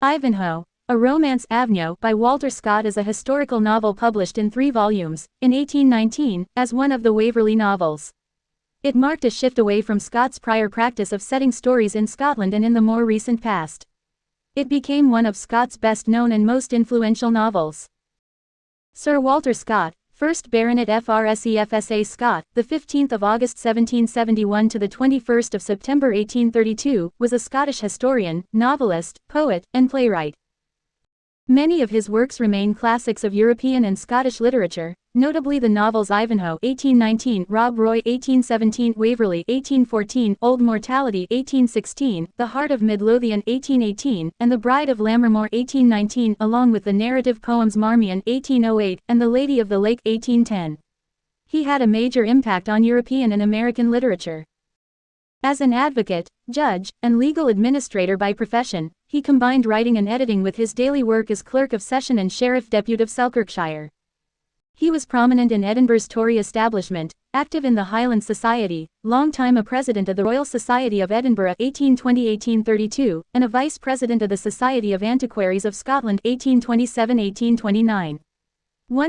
Ivanhoe, a romance. Ivanhoe by Walter Scott is a historical novel published in 3 volumes, in 1819, as one of the Waverley novels. It marked a shift away from Scott's prior practice of setting stories in Scotland and in the more recent past. It became one of Scott's best-known and most influential novels. Sir Walter Scott, 1st Baronet FRSE Scott, the 15th of August 1771 to the 21st of September 1832, was a Scottish historian, novelist, poet, and playwright. Many of his works remain classics of European and Scottish literature, notably the novels Ivanhoe (1819), Rob Roy (1817), Waverley (1814), Old Mortality (1816), The Heart of Midlothian (1818), and The Bride of Lammermoor (1819), along with the narrative poems Marmion (1808) and The Lady of the Lake (1810). He had a major impact on European and American literature. As an advocate, judge, and legal administrator by profession, he combined writing and editing with his daily work as Clerk of Session and Sheriff Depute of Selkirkshire. He was prominent in Edinburgh's Tory establishment, active in the Highland Society, long-time a president of the Royal Society of Edinburgh 1820-1832, and a vice-president of the Society of Antiquaries of Scotland 1827-1829.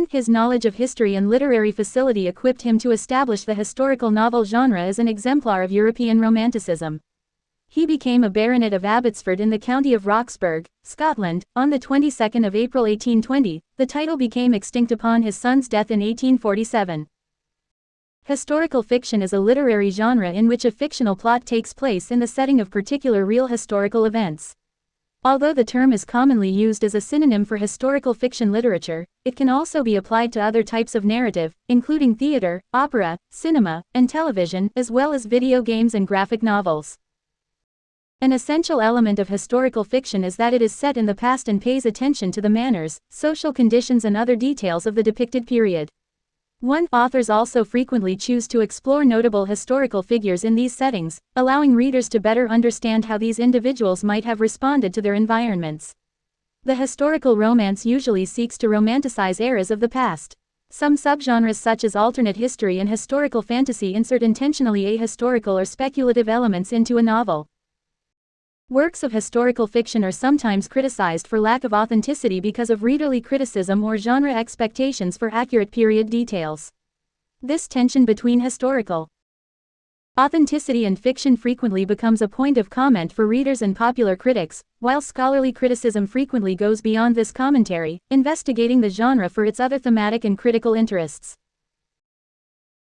His knowledge of history and literary facility equipped him to establish the historical novel genre as an exemplar of European Romanticism. He became a baronet of Abbotsford in the county of Roxburgh, Scotland, on the 22nd of April 1820. The title became extinct upon his son's death in 1847. Historical fiction is a literary genre in which a fictional plot takes place in the setting of particular real historical events. Although the term is commonly used as a synonym for historical fiction literature, it can also be applied to other types of narrative, including theater, opera, cinema, and television, as well as video games and graphic novels. An essential element of historical fiction is that it is set in the past and pays attention to the manners, social conditions and other details of the depicted period. Authors also frequently choose to explore notable historical figures in these settings, allowing readers to better understand how these individuals might have responded to their environments. The historical romance usually seeks to romanticize eras of the past. Some subgenres such as alternate history and historical fantasy insert intentionally ahistorical or speculative elements into a novel. Works of historical fiction are sometimes criticized for lack of authenticity because of readerly criticism or genre expectations for accurate period details. This tension between historical authenticity and fiction frequently becomes a point of comment for readers and popular critics, while scholarly criticism frequently goes beyond this commentary, investigating the genre for its other thematic and critical interests.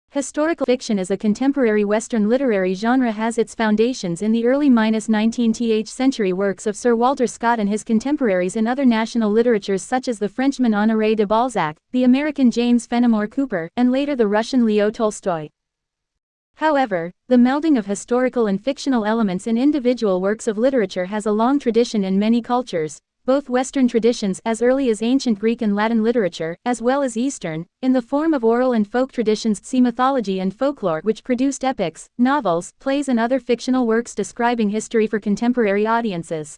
Historical fiction as a contemporary Western literary genre has its foundations in the early 19th century works of Sir Walter Scott and his contemporaries in other national literatures such as the Frenchman Honoré de Balzac, the American James Fenimore Cooper, and later the Russian Leo Tolstoy. However, the melding of historical and fictional elements in individual works of literature has a long tradition in many cultures, both Western traditions as early as ancient Greek and Latin literature, as well as Eastern, in the form of oral and folk traditions. See mythology and folklore, which produced epics, novels, plays and other fictional works describing history for contemporary audiences.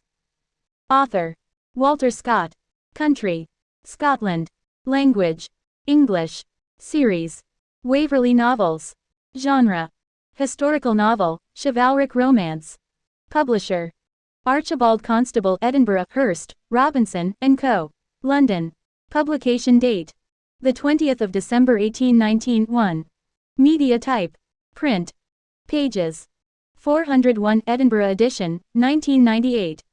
Author: Walter Scott. Country: Scotland. Language: English. Series: Waverley Novels. Genre: historical novel, chivalric romance. Publisher: Archibald Constable, Edinburgh, Hurst, Robinson & Co. London. Publication date: the 20th of December 1819. 1. Media type: print. Pages: 401. Edinburgh edition, 1998.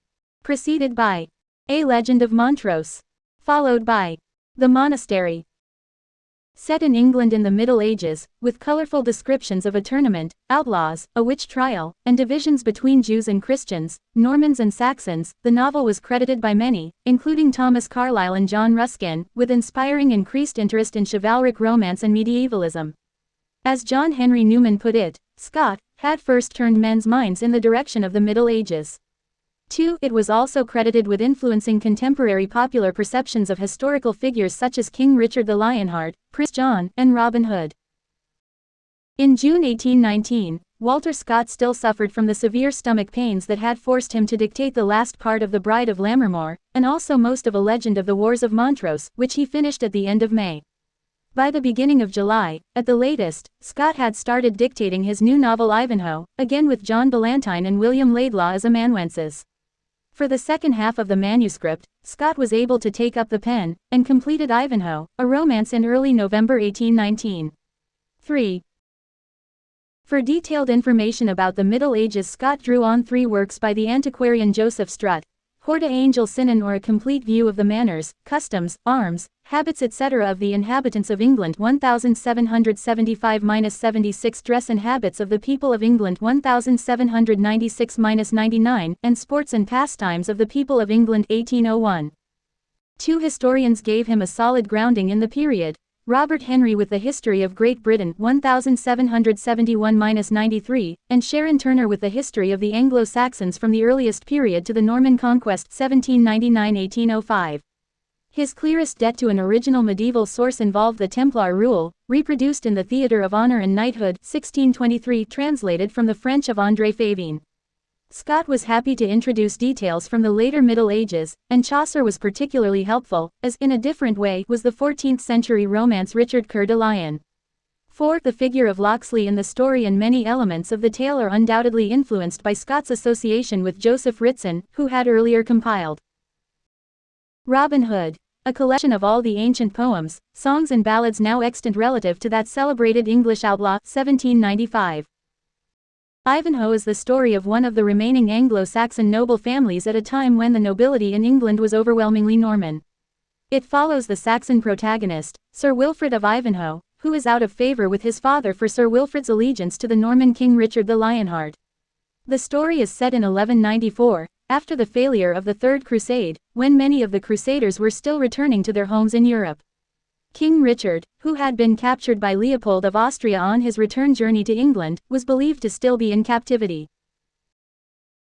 Preceded by A Legend of Montrose. Followed by The Monastery. Set in England in the Middle Ages, with colorful descriptions of a tournament, outlaws, a witch trial, and divisions between Jews and Christians, Normans and Saxons, the novel was credited by many, including Thomas Carlyle and John Ruskin, with inspiring increased interest in chivalric romance and medievalism. As John Henry Newman put it, Scott had first turned men's minds in the direction of the Middle Ages. 2. It was also credited with influencing contemporary popular perceptions of historical figures such as King Richard the Lionheart, Prince John, and Robin Hood. In June 1819, Walter Scott still suffered from the severe stomach pains that had forced him to dictate the last part of The Bride of Lammermoor, and also most of A Legend of the Wars of Montrose, which he finished at the end of May. By the beginning of July, at the latest, Scott had started dictating his new novel Ivanhoe, again with John Ballantyne and William Laidlaw as amanuenses. For the second half of the manuscript, Scott was able to take up the pen, and completed Ivanhoe, a romance in early November 1819. 3. For detailed information about the Middle Ages, Scott drew on 3 works by the antiquarian Joseph Strutt, Horta Angel Sinan, or a complete view of the manners, customs, arms, habits etc. of the inhabitants of England 1775-76, dress and habits of the people of England 1796-99, and sports and pastimes of the people of England 1801. 2 historians gave him a solid grounding in the period. Robert Henry with the History of Great Britain 1771-93, and Sharon Turner with the History of the Anglo-Saxons from the earliest period to the Norman Conquest 1799-1805. His clearest debt to an original medieval source involved the Templar rule, reproduced in the Theatre of Honor and Knighthood 1623, translated from the French of André Favine. Scott was happy to introduce details from the later Middle Ages, and Chaucer was particularly helpful, as in a different way was the 14th-century romance Richard Coeur de Lion. 4. The figure of Locksley in the story and many elements of the tale are undoubtedly influenced by Scott's association with Joseph Ritson, who had earlier compiled Robin Hood, a collection of all the ancient poems, songs and ballads now extant relative to that celebrated English outlaw 1795. Ivanhoe is the story of one of the remaining Anglo-Saxon noble families at a time when the nobility in England was overwhelmingly Norman. It follows the Saxon protagonist, Sir Wilfrid of Ivanhoe, who is out of favor with his father for Sir Wilfrid's allegiance to the Norman king Richard the Lionheart. The story is set in 1194, after the failure of the Third Crusade, when many of the Crusaders were still returning to their homes in Europe. King Richard, who had been captured by Leopold of Austria on his return journey to England, was believed to still be in captivity.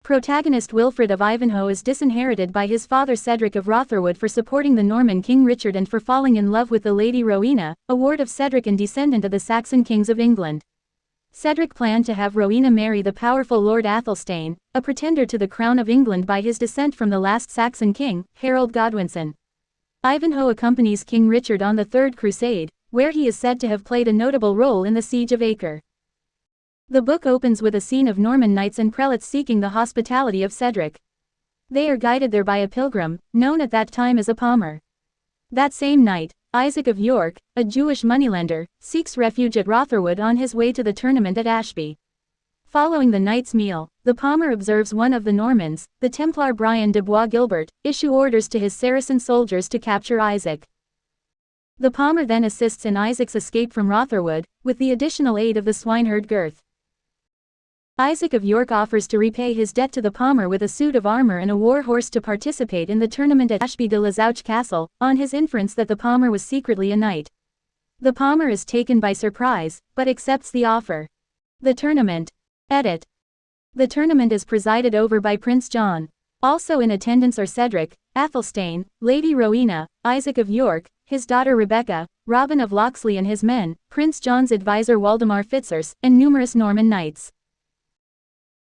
Protagonist Wilfrid of Ivanhoe is disinherited by his father Cedric of Rotherwood for supporting the Norman King Richard and for falling in love with the Lady Rowena, a ward of Cedric and descendant of the Saxon kings of England. Cedric planned to have Rowena marry the powerful Lord Athelstane, a pretender to the crown of England by his descent from the last Saxon king, Harold Godwinson. Ivanhoe accompanies King Richard on the Third Crusade, where he is said to have played a notable role in the Siege of Acre. The book opens with a scene of Norman knights and prelates seeking the hospitality of Cedric. They are guided there by a pilgrim, known at that time as a palmer. That same night, Isaac of York, a Jewish moneylender, seeks refuge at Rotherwood on his way to the tournament at Ashby. Following the night's meal, the palmer observes one of the Normans, the Templar Brian de Bois Guilbert, issue orders to his Saracen soldiers to capture Isaac. The palmer then assists in Isaac's escape from Rotherwood, with the additional aid of the swineherd Gurth. Isaac of York offers to repay his debt to the palmer with a suit of armor and a war horse to participate in the tournament at Ashby de la Zouch Castle, on his inference that the palmer was secretly a knight. The palmer is taken by surprise, but accepts the offer. The tournament. Edit. The tournament is presided over by Prince John. Also in attendance are Cedric, Athelstane, Lady Rowena, Isaac of York, his daughter Rebecca, Robin of Locksley and his men, Prince John's advisor Waldemar Fitzurse, and numerous Norman knights.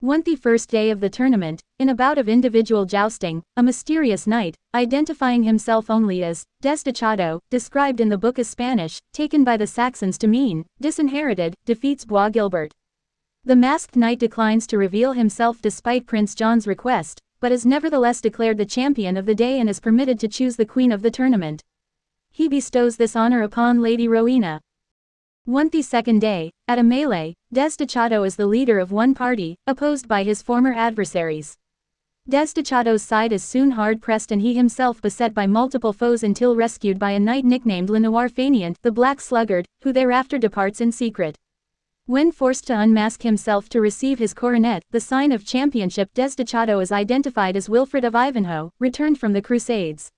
The first day of the tournament, in a bout of individual jousting, a mysterious knight, identifying himself only as Desdichado, described in the book as Spanish, taken by the Saxons to mean disinherited, defeats Bois Guilbert. The masked knight declines to reveal himself despite Prince John's request, but is nevertheless declared the champion of the day and is permitted to choose the queen of the tournament. He bestows this honor upon Lady Rowena. The second day, at a melee, Desdichado is the leader of one party, opposed by his former adversaries. Desdichado's side is soon hard-pressed and he himself beset by multiple foes until rescued by a knight nicknamed Le Noir Fainéant, the Black Sluggard, who thereafter departs in secret. When forced to unmask himself to receive his coronet, the sign of championship, Desdichado is identified as Wilfrid of Ivanhoe, returned from the Crusades.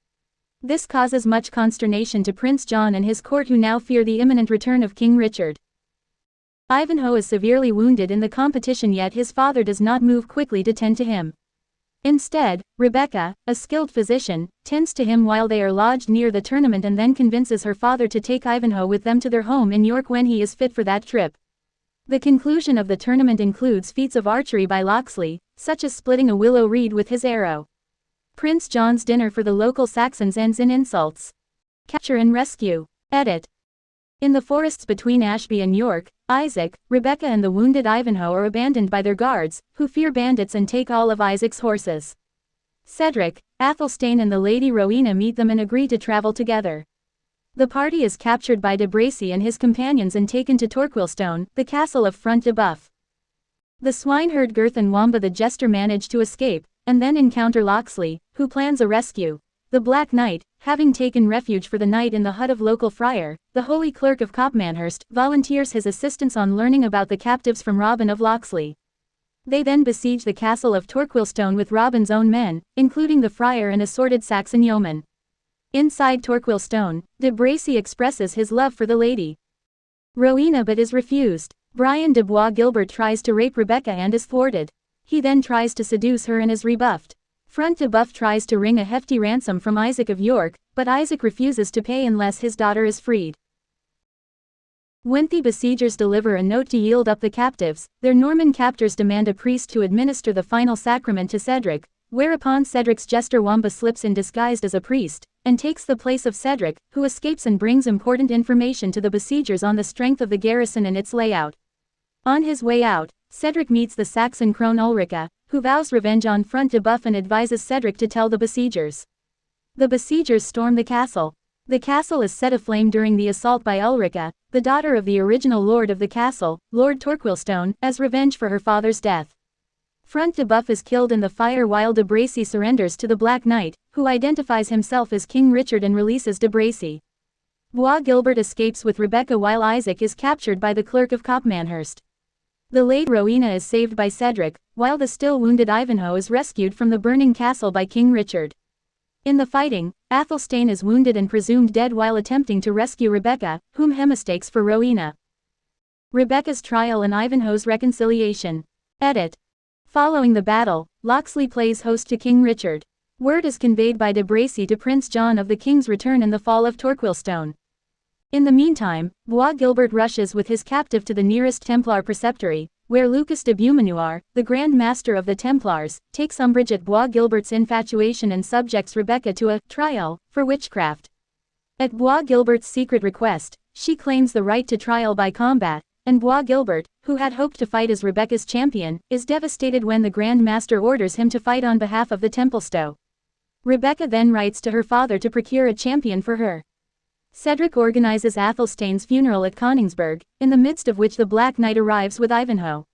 This causes much consternation to Prince John and his court, who now fear the imminent return of King Richard. Ivanhoe is severely wounded in the competition, yet his father does not move quickly to tend to him. Instead, Rebecca, a skilled physician, tends to him while they are lodged near the tournament and then convinces her father to take Ivanhoe with them to their home in York when he is fit for that trip. The conclusion of the tournament includes feats of archery by Locksley, such as splitting a willow reed with his arrow. Prince John's dinner for the local Saxons ends in insults. Capture and rescue. Edit. In the forests between Ashby and York, Isaac, Rebecca and the wounded Ivanhoe are abandoned by their guards, who fear bandits and take all of Isaac's horses. Cedric, Athelstane and the Lady Rowena meet them and agree to travel together. The party is captured by de Bracy and his companions and taken to Torquilstone, the castle of Front de Bœuf. The swineherd Gurth and Wamba the Jester manage to escape, and then encounter Locksley, who plans a rescue. The Black Knight, having taken refuge for the night in the hut of local friar, the holy clerk of Copmanhurst, volunteers his assistance on learning about the captives from Robin of Locksley. They then besiege the castle of Torquilstone with Robin's own men, including the friar and assorted Saxon yeomen. Inside Torquilstone, de Bracy expresses his love for the Lady Rowena but is refused. Brian de Bois Guilbert tries to rape Rebecca and is thwarted. He then tries to seduce her and is rebuffed. Front de Bœuf tries to wring a hefty ransom from Isaac of York, but Isaac refuses to pay unless his daughter is freed. When the besiegers deliver a note to yield up the captives, their Norman captors demand a priest to administer the final sacrament to Cedric, whereupon Cedric's jester Wamba slips in disguised as a priest, and takes the place of Cedric, who escapes and brings important information to the besiegers on the strength of the garrison and its layout. On his way out, Cedric meets the Saxon crone Ulrica, who vows revenge on Front de Bœuf and advises Cedric to tell the besiegers. The besiegers storm the castle. The castle is set aflame during the assault by Ulrica, the daughter of the original lord of the castle, Lord Torquilstone, as revenge for her father's death. Front de Bœuf is killed in the fire while de Bracy surrenders to the Black Knight, who identifies himself as King Richard and releases de Bracy. Bois Guilbert escapes with Rebecca while Isaac is captured by the clerk of Copmanhurst. The Lady Rowena is saved by Cedric, while the still wounded Ivanhoe is rescued from the burning castle by King Richard. In the fighting, Athelstane is wounded and presumed dead while attempting to rescue Rebecca, whom he mistakes for Rowena. Rebecca's trial and Ivanhoe's reconciliation. Edit. Following the battle, Locksley plays host to King Richard. Word is conveyed by de Bracy to Prince John of the King's return and the fall of Torquilstone. In the meantime, Bois Guilbert rushes with his captive to the nearest Templar preceptory, where Lucas de Beaumanoir, the Grand Master of the Templars, takes umbrage at Bois Guilbert's infatuation and subjects Rebecca to a trial for witchcraft. At Bois Guilbert's secret request, she claims the right to trial by combat, and Bois Guilbert, who had hoped to fight as Rebecca's champion, is devastated when the Grand Master orders him to fight on behalf of the Templestowe. Rebecca then writes to her father to procure a champion for her. Cedric organizes Athelstane's funeral at Coningsburgh, in the midst of which the Black Knight arrives with Ivanhoe.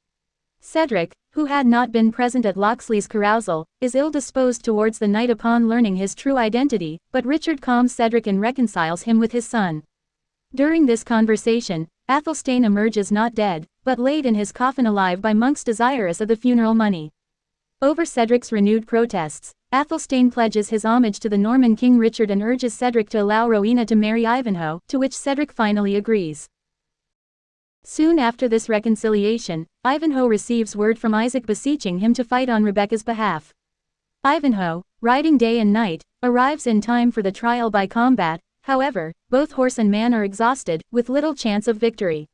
Cedric, who had not been present at Locksley's carousal, is ill-disposed towards the knight upon learning his true identity, but Richard calms Cedric and reconciles him with his son. During this conversation, Athelstane emerges not dead, but laid in his coffin alive by monks desirous of the funeral money. Over Cedric's renewed protests, Athelstane pledges his homage to the Norman King Richard and urges Cedric to allow Rowena to marry Ivanhoe, to which Cedric finally agrees. Soon after this reconciliation, Ivanhoe receives word from Isaac beseeching him to fight on Rebecca's behalf. Ivanhoe, riding day and night, arrives in time for the trial by combat. However, both horse and man are exhausted, with little chance of victory.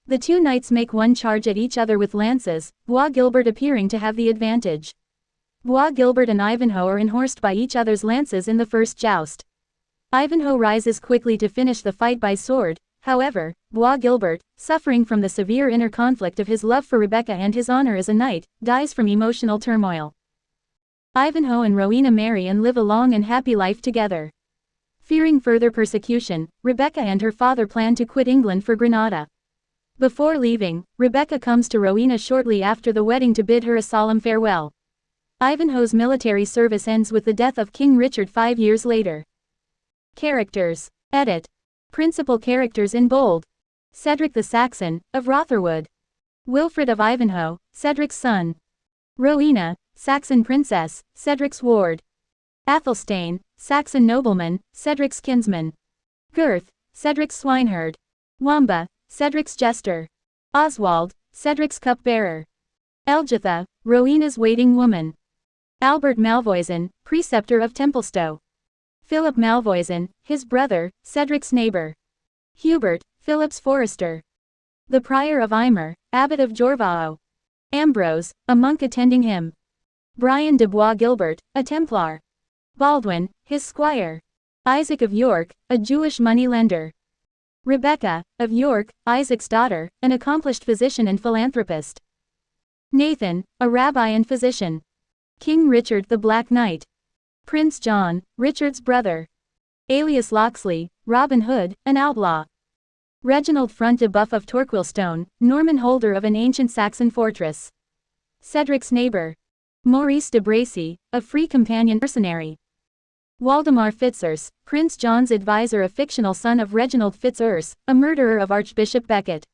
The two knights make one charge at each other with lances, Bois Guilbert appearing to have the advantage. Bois Guilbert and Ivanhoe are enhorsed by each other's lances in the first joust. Ivanhoe rises quickly to finish the fight by sword. However, Bois Guilbert, suffering from the severe inner conflict of his love for Rebecca and his honor as a knight, dies from emotional turmoil. Ivanhoe and Rowena marry and live a long and happy life together. Fearing further persecution, Rebecca and her father plan to quit England for Granada. Before leaving, Rebecca comes to Rowena shortly after the wedding to bid her a solemn farewell. Ivanhoe's military service ends with the death of King Richard 5 years later. Characters. Edit. Principal characters in bold. Cedric the Saxon, of Rotherwood. Wilfred of Ivanhoe, Cedric's son. Rowena, Saxon princess, Cedric's ward. Athelstane, Saxon nobleman, Cedric's kinsman. Gurth, Cedric's swineherd. Wamba, Cedric's jester. Oswald, Cedric's cupbearer. Elgitha, Rowena's waiting woman. Albert Malvoisin, preceptor of Templestowe. Philip Malvoisin, his brother, Cedric's neighbor. Hubert, Philip's forester. The prior of Aymer, abbot of Jorvao. Ambrose, a monk attending him. Brian de Bois Guilbert, a Templar. Baldwin, his squire. Isaac of York, a Jewish money-lender. Rebecca, of York, Isaac's daughter, an accomplished physician and philanthropist. Nathan, a rabbi and physician. King Richard the Black Knight. Prince John, Richard's brother. Alias Locksley, Robin Hood, an outlaw. Reginald Front de Boeuf of Torquilstone, Norman holder of an ancient Saxon fortress. Cedric's neighbor. Maurice de Bracy, a free companion mercenary. Waldemar Fitzurse, Prince John's advisor, a fictional son of Reginald Fitzurse, a murderer of Archbishop Becket.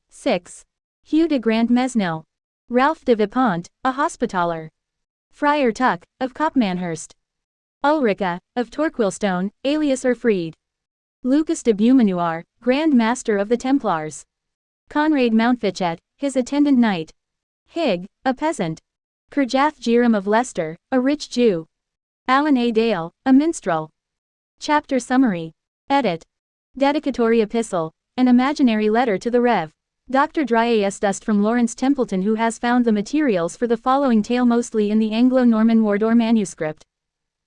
6. Hugh de Grant-Mesnil. Ralph de Vipont, a hospitaller. Friar Tuck, of Copmanhurst. Ulrica, of Torquilstone, alias Urfried. Lucas de Beaumanoir, Grand Master of the Templars. Conrad Mountfichet, his attendant knight. Hig, a peasant. Kirjath Jeram of Leicester, a rich Jew. Alan A. Dale, a minstrel. Chapter Summary. Edit. Dedicatory Epistle, an imaginary letter to the Rev. Dr. Dryas Dust from Lawrence Templeton, who has found the materials for the following tale mostly in the Anglo-Norman Wardour manuscript.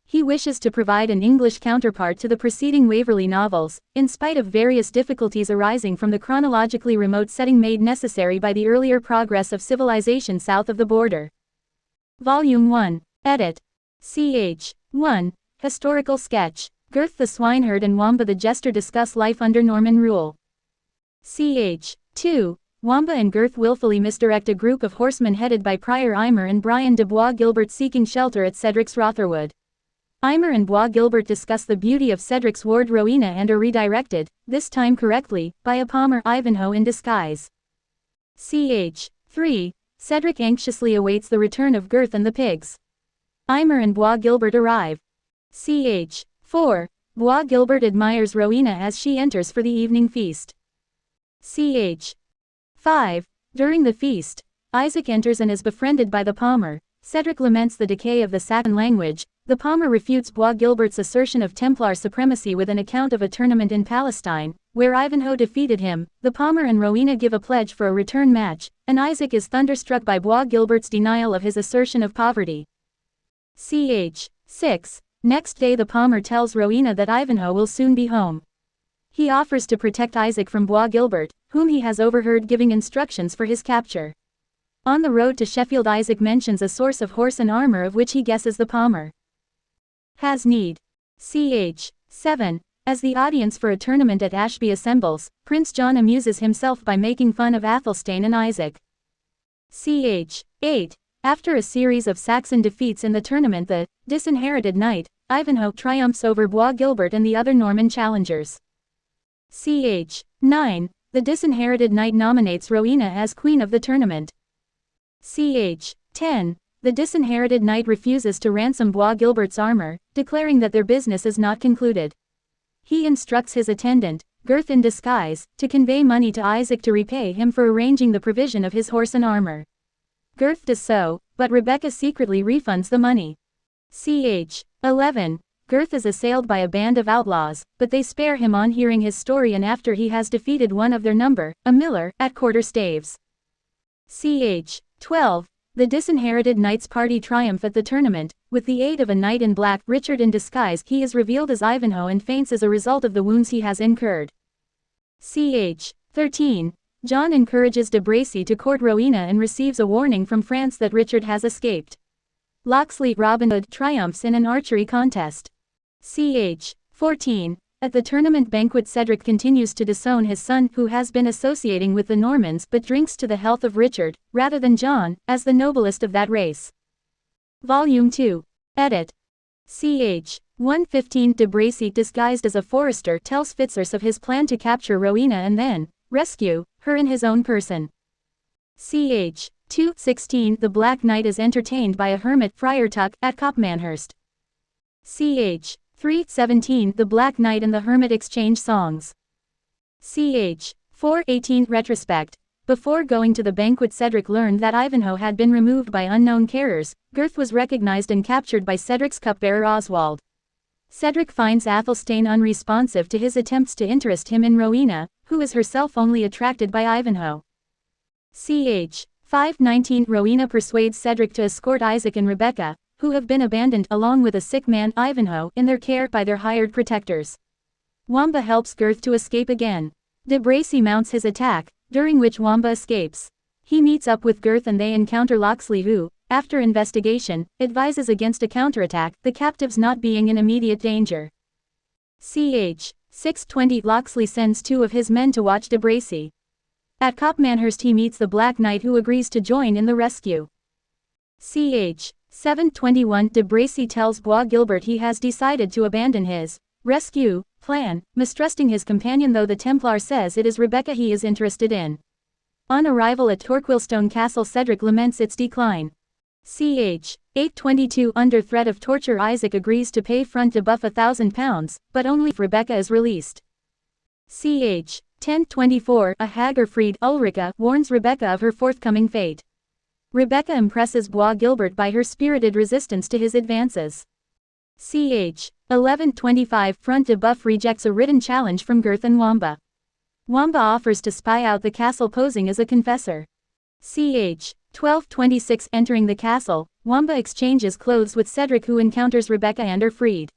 He wishes to provide an English counterpart to the preceding Waverley novels, in spite of various difficulties arising from the chronologically remote setting made necessary by the earlier progress of civilization south of the border. Volume 1. Edit. Ch. 1. Historical Sketch. Gurth the Swineherd and Wamba the Jester discuss life under Norman rule. Ch. 2. Wamba and Gurth willfully misdirect a group of horsemen headed by Prior Aymer and Brian de Bois Gilbert seeking shelter at Cedric's Rotherwood. Aymer and Bois Gilbert discuss the beauty of Cedric's ward Rowena and are redirected, this time correctly, by a palmer Ivanhoe in disguise. Ch. 3. Cedric anxiously awaits the return of Gurth and the pigs. Aymer and Bois Gilbert arrive. Ch. 4. Bois Gilbert admires Rowena as she enters for the evening feast. Ch. 5. During the feast, Isaac enters and is befriended by the palmer. Cedric laments the decay of the Saxon language. The palmer refutes Bois Gilbert's assertion of Templar supremacy with an account of a tournament in Palestine, where Ivanhoe defeated him. The palmer and Rowena give a pledge for a return match, and Isaac is thunderstruck by Bois Gilbert's denial of his assertion of poverty. Ch. 6. Next day the palmer tells Rowena that Ivanhoe will soon be home. He offers to protect Isaac from Bois Gilbert, whom he has overheard giving instructions for his capture. On the road to Sheffield, Isaac mentions a source of horse and armor of which he guesses the palmer has need. Ch. 7. As the audience for a tournament at Ashby assembles, Prince John amuses himself by making fun of Athelstane and Isaac. Ch. 8. After a series of Saxon defeats in the tournament, the disinherited knight, Ivanhoe triumphs over Bois Gilbert and the other Norman challengers. Ch. 9. The disinherited knight nominates Rowena as queen of the tournament. Ch. 10. The disinherited knight refuses to ransom Bois Gilbert's armor, declaring that their business is not concluded. He instructs his attendant, Gurth in disguise, to convey money to Isaac to repay him for arranging the provision of his horse and armor. Gurth does so, but Rebecca secretly refunds the money. Ch. 11. Gurth is assailed by a band of outlaws, but they spare him on hearing his story and after he has defeated one of their number, a miller, at quarter staves. Ch. 12. The disinherited knight's party triumph at the tournament. With the aid of a knight in black, Richard in disguise, he is revealed as Ivanhoe and faints as a result of the wounds he has incurred. Ch. 13. John encourages de Bracy to court Rowena and receives a warning from France that Richard has escaped. Locksley Robin Hood triumphs in an archery contest. Ch. 14. At the tournament banquet, Cedric continues to disown his son, who has been associating with the Normans, but drinks to the health of Richard, rather than John, as the noblest of that race. Volume 2. Edit. Ch. 115. De Bracy, disguised as a forester, tells Fitzurse of his plan to capture Rowena and then rescue her in his own person. Ch. 216. The Black Knight is entertained by a hermit, Friar Tuck, at Copmanhurst. Ch. 317. The Black Knight and the Hermit exchange songs. Ch. 418. Retrospect. Before going to the banquet, Cedric learned that Ivanhoe had been removed by unknown carers. Gurth was recognized and captured by Cedric's cupbearer Oswald. Cedric finds Athelstane unresponsive to his attempts to interest him in Rowena, who is herself only attracted by Ivanhoe. Ch. 519. Rowena persuades Cedric to escort Isaac and Rebecca, who have been abandoned along with a sick man, Ivanhoe, in their care by their hired protectors. Wamba helps Gurth to escape again. De Bracy mounts his attack, during which Wamba escapes. He meets up with Gurth and they encounter Locksley, who, after investigation, advises against a counterattack, the captives not being in immediate danger. Ch. 6:20 Locksley sends 2 of his men to watch de Bracy. At Copmanhurst he meets the Black Knight who agrees to join in the rescue. Ch. 7:21 De Bracy tells Bois Guilbert he has decided to abandon his rescue plan, mistrusting his companion though the Templar says it is Rebecca he is interested in. On arrival at Torquilstone Castle Cedric laments its decline. Ch. 8:22 Under threat of torture Isaac agrees to pay Front de Boeuf £1,000, but only if Rebecca is released. Ch. 10:24 A Hager-freed Ulrica warns Rebecca of her forthcoming fate. Rebecca impresses Bois Guilbert by her spirited resistance to his advances. Ch. 11:25 Front de Boeuf rejects a written challenge from Gurth and Wamba. Wamba offers to spy out the castle posing as a confessor. Ch. 12:26 Entering the castle, Wamba exchanges clothes with Cedric who encounters Rebecca and Erfried.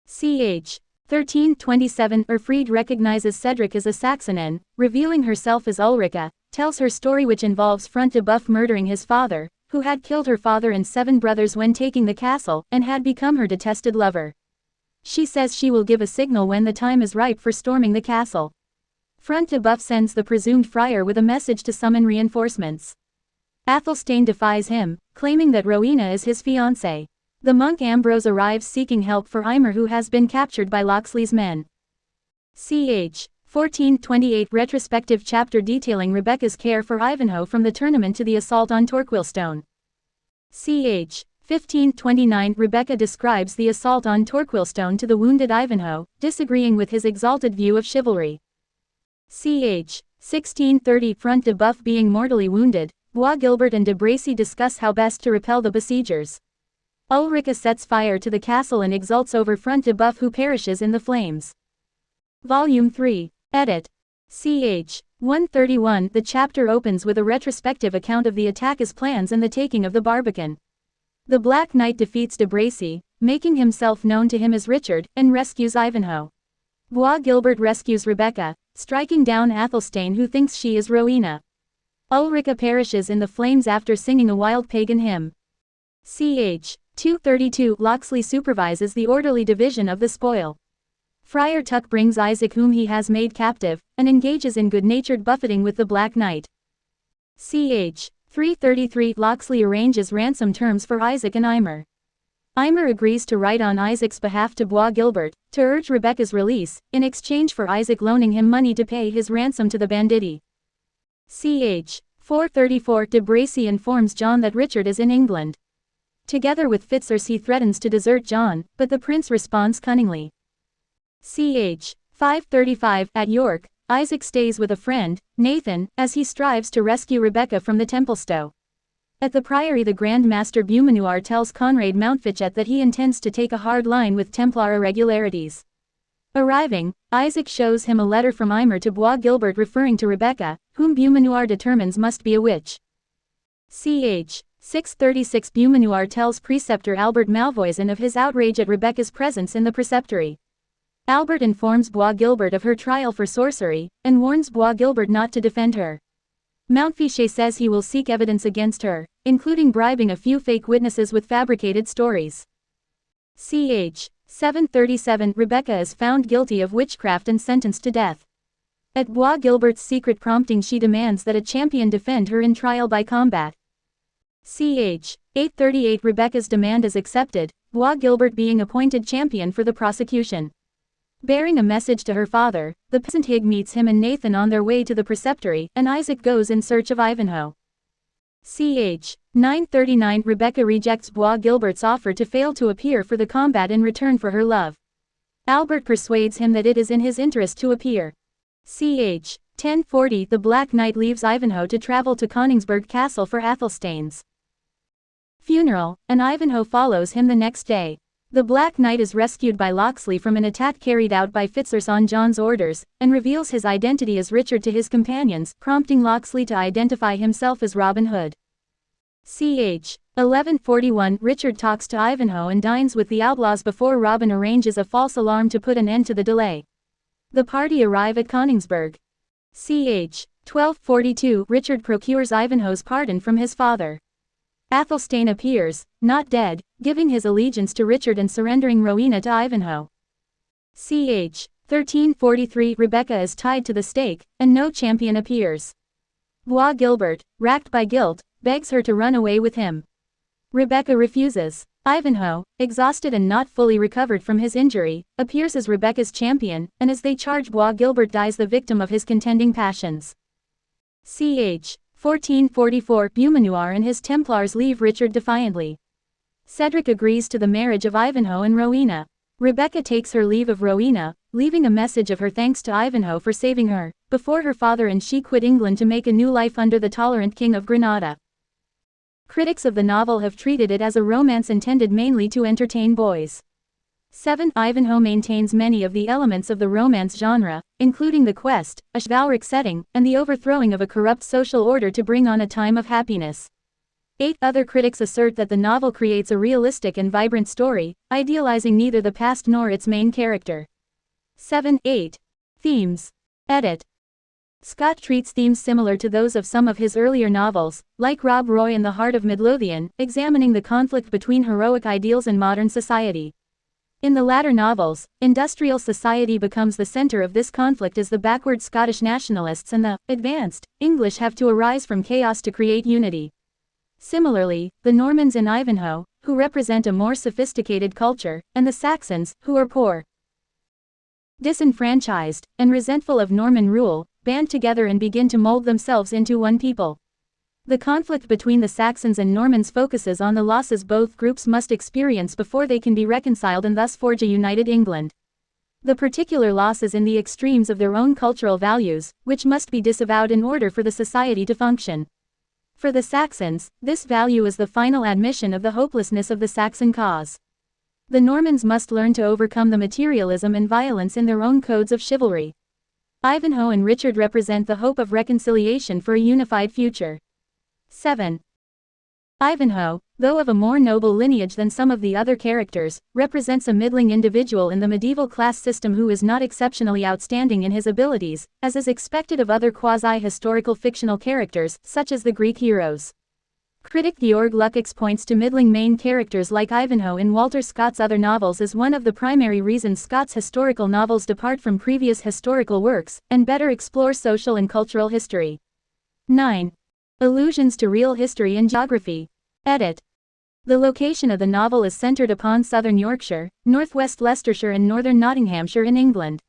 Ch. 13:27 Erfried recognizes Cedric as a Saxon and, revealing herself as Ulrica, tells her story which involves Front de Boeuf murdering his father, who had killed her father and 7 brothers when taking the castle, and had become her detested lover. She says she will give a signal when the time is ripe for storming the castle. Front de Boeuf sends the presumed friar with a message to summon reinforcements. Athelstane defies him, claiming that Rowena is his fiancée. The monk Ambrose arrives seeking help for Eimer who has been captured by Locksley's men. Ch. 14:28 Retrospective chapter detailing Rebecca's care for Ivanhoe from the tournament to the assault on Torquilstone. Ch. 15:29 Rebecca describes the assault on Torquilstone to the wounded Ivanhoe, disagreeing with his exalted view of chivalry. Ch. 16:30 Front de Boeuf being mortally wounded, Bois Guilbert and de Bracy discuss how best to repel the besiegers. Ulrica sets fire to the castle and exults over Front de Boeuf who perishes in the flames. Volume 3. Edit. Ch. 131 The chapter opens with a retrospective account of the attack's plans and the taking of the Barbican. The Black Knight defeats de Bracy, making himself known to him as Richard, and rescues Ivanhoe. Bois Guilbert rescues Rebecca, striking down Athelstane who thinks she is Rowena. Ulrica perishes in the flames after singing a wild pagan hymn. Ch. 232 Locksley supervises the orderly division of the spoil. Friar Tuck brings Isaac whom he has made captive, and engages in good-natured buffeting with the Black Knight. Ch. 333 Locksley arranges ransom terms for Isaac and Eimer. Eimer agrees to write on Isaac's behalf to Bois Guilbert, to urge Rebecca's release, in exchange for Isaac loaning him money to pay his ransom to the banditti. Ch. 434 De Bracy informs John that Richard is in England. Together with Fitzurse he threatens to desert John, but the prince responds cunningly. Ch. 535 At York, Isaac stays with a friend, Nathan, as he strives to rescue Rebecca from the Templestowe. At the Priory the Grand Master Beaumanoir tells Conrad Mountfichet that he intends to take a hard line with Templar irregularities. Arriving, Isaac shows him a letter from Eimer to Bois Guilbert referring to Rebecca, whom Beaumanoir determines must be a witch. Ch. 636 Beaumanoir tells Preceptor Albert Malvoisin of his outrage at Rebecca's presence in the preceptory. Albert informs Bois Guilbert of her trial for sorcery, and warns Bois Guilbert not to defend her. Mountfichet says he will seek evidence against her, including bribing a few fake witnesses with fabricated stories. Ch. 737 Rebecca is found guilty of witchcraft and sentenced to death. At Bois Guilbert's secret prompting she demands that a champion defend her in trial by combat. Ch. 838 Rebecca's demand is accepted, Bois Guilbert being appointed champion for the prosecution. Bearing a message to her father, the peasant Hig meets him and Nathan on their way to the preceptory, and Isaac goes in search of Ivanhoe. Ch. 939 Rebecca rejects Bois Guilbert's offer to fail to appear for the combat in return for her love. Albert persuades him that it is in his interest to appear. Ch. 1040 The Black Knight leaves Ivanhoe to travel to Coningsburgh Castle for Athelstane's funeral, and Ivanhoe follows him the next day. The Black Knight is rescued by Locksley from an attack carried out by Fitzurse on John's orders, and reveals his identity as Richard to his companions, prompting Locksley to identify himself as Robin Hood. Ch. 1141 Richard talks to Ivanhoe and dines with the outlaws before Robin arranges a false alarm to put an end to the delay. The party arrive at Coningsburgh. Ch. 1242 Richard procures Ivanhoe's pardon from his father. Athelstane appears, not dead, giving his allegiance to Richard and surrendering Rowena to Ivanhoe. Ch. 1343 Rebecca is tied to the stake, and no champion appears. Bois Gilbert, racked by guilt, begs her to run away with him. Rebecca refuses. Ivanhoe, exhausted and not fully recovered from his injury, appears as Rebecca's champion, and as they charge Bois Gilbert dies the victim of his contending passions. Ch. 1444 Beaumanoir and his Templars leave Richard defiantly. Cedric agrees to the marriage of Ivanhoe and Rowena. Rebecca takes her leave of Rowena, leaving a message of her thanks to Ivanhoe for saving her, before her father and she quit England to make a new life under the tolerant King of Granada. Critics of the novel have treated it as a romance intended mainly to entertain boys. 7. Ivanhoe maintains many of the elements of the romance genre, including the quest, a chivalric setting, and the overthrowing of a corrupt social order to bring on a time of happiness. 8. Other critics assert that the novel creates a realistic and vibrant story, idealizing neither the past nor its main character. 7. 8. Themes. Edit. Scott treats themes similar to those of some of his earlier novels, like Rob Roy and The Heart of Midlothian, examining the conflict between heroic ideals and modern society. In the latter novels, industrial society becomes the center of this conflict as the backward Scottish nationalists and the advanced English have to arise from chaos to create unity. Similarly, the Normans in Ivanhoe, who represent a more sophisticated culture, and the Saxons, who are poor, disenfranchised, and resentful of Norman rule, band together and begin to mold themselves into one people. The conflict between the Saxons and Normans focuses on the losses both groups must experience before they can be reconciled and thus forge a united England. The particular loss is in the extremes of their own cultural values, which must be disavowed in order for the society to function. For the Saxons, this value is the final admission of the hopelessness of the Saxon cause. The Normans must learn to overcome the materialism and violence in their own codes of chivalry. Ivanhoe and Richard represent the hope of reconciliation for a unified future. 7. Ivanhoe, though of a more noble lineage than some of the other characters, represents a middling individual in the medieval class system who is not exceptionally outstanding in his abilities, as is expected of other quasi-historical fictional characters, such as the Greek heroes. Critic Georg Lukács points to middling main characters like Ivanhoe in Walter Scott's other novels as one of the primary reasons Scott's historical novels depart from previous historical works, and better explore social and cultural history. 9. Allusions to real history and geography. Edit. The location of the novel is centered upon southern Yorkshire, northwest Leicestershire and northern Nottinghamshire in England.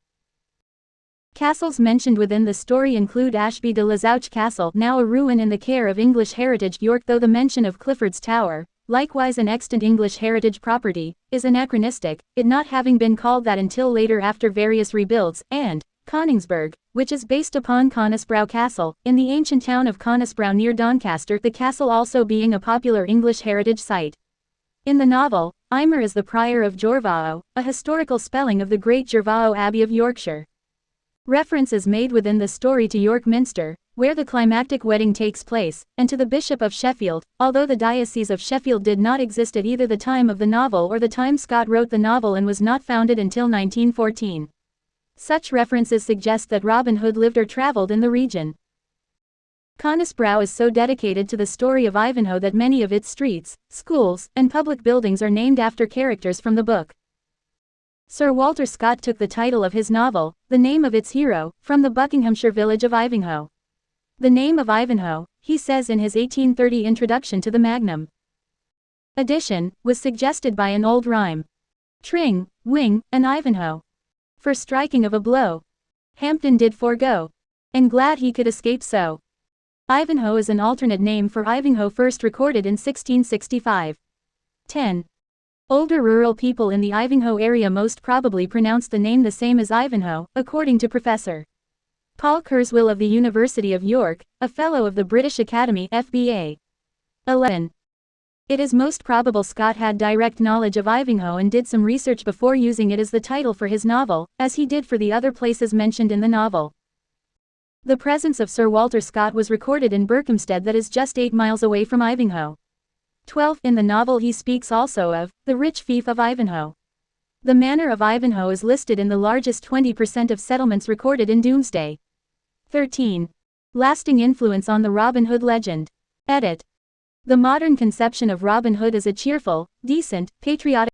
Castles mentioned within the story include Ashby de la Zouch Castle, now a ruin in the care of English Heritage York, though the mention of Clifford's Tower, likewise an extant English heritage property, is anachronistic, it not having been called that until later after various rebuilds, and Coningsburgh, which is based upon Conisbrough Castle, in the ancient town of Conisbrough near Doncaster, the castle also being a popular English heritage site. In the novel, Eimer is the prior of Jorvao, a historical spelling of the great Jorvao Abbey of Yorkshire. Reference is made within the story to York Minster, where the climactic wedding takes place, and to the Bishop of Sheffield, although the Diocese of Sheffield did not exist at either the time of the novel or the time Scott wrote the novel and was not founded until 1914. Such references suggest that Robin Hood lived or traveled in the region. Conisbrough is so dedicated to the story of Ivanhoe that many of its streets, schools, and public buildings are named after characters from the book. Sir Walter Scott took the title of his novel, the name of its hero, from the Buckinghamshire village of Ivanhoe. The name of Ivanhoe, he says in his 1830 introduction to the Magnum edition, was suggested by an old rhyme. Tring, wing, and Ivanhoe. For striking of a blow, Hampden did forego, and glad he could escape so. Ivanhoe is an alternate name for Ivanhoe, first recorded in 1665. 10. Older rural people in the Ivanhoe area most probably pronounced the name the same as Ivanhoe, according to Professor Paul Kurzweil of the University of York, a Fellow of the British Academy FBA. 11. It is most probable Scott had direct knowledge of Ivanhoe and did some research before using it as the title for his novel, as he did for the other places mentioned in the novel. The presence of Sir Walter Scott was recorded in Berkhamsted, that is just 8 miles away from Ivanhoe. 12. In the novel he speaks also of the rich fief of Ivanhoe. The manor of Ivanhoe is listed in the largest 20% of settlements recorded in Domesday. 13. Lasting influence on the Robin Hood legend. Edit. The modern conception of Robin Hood is a cheerful, decent, patriotic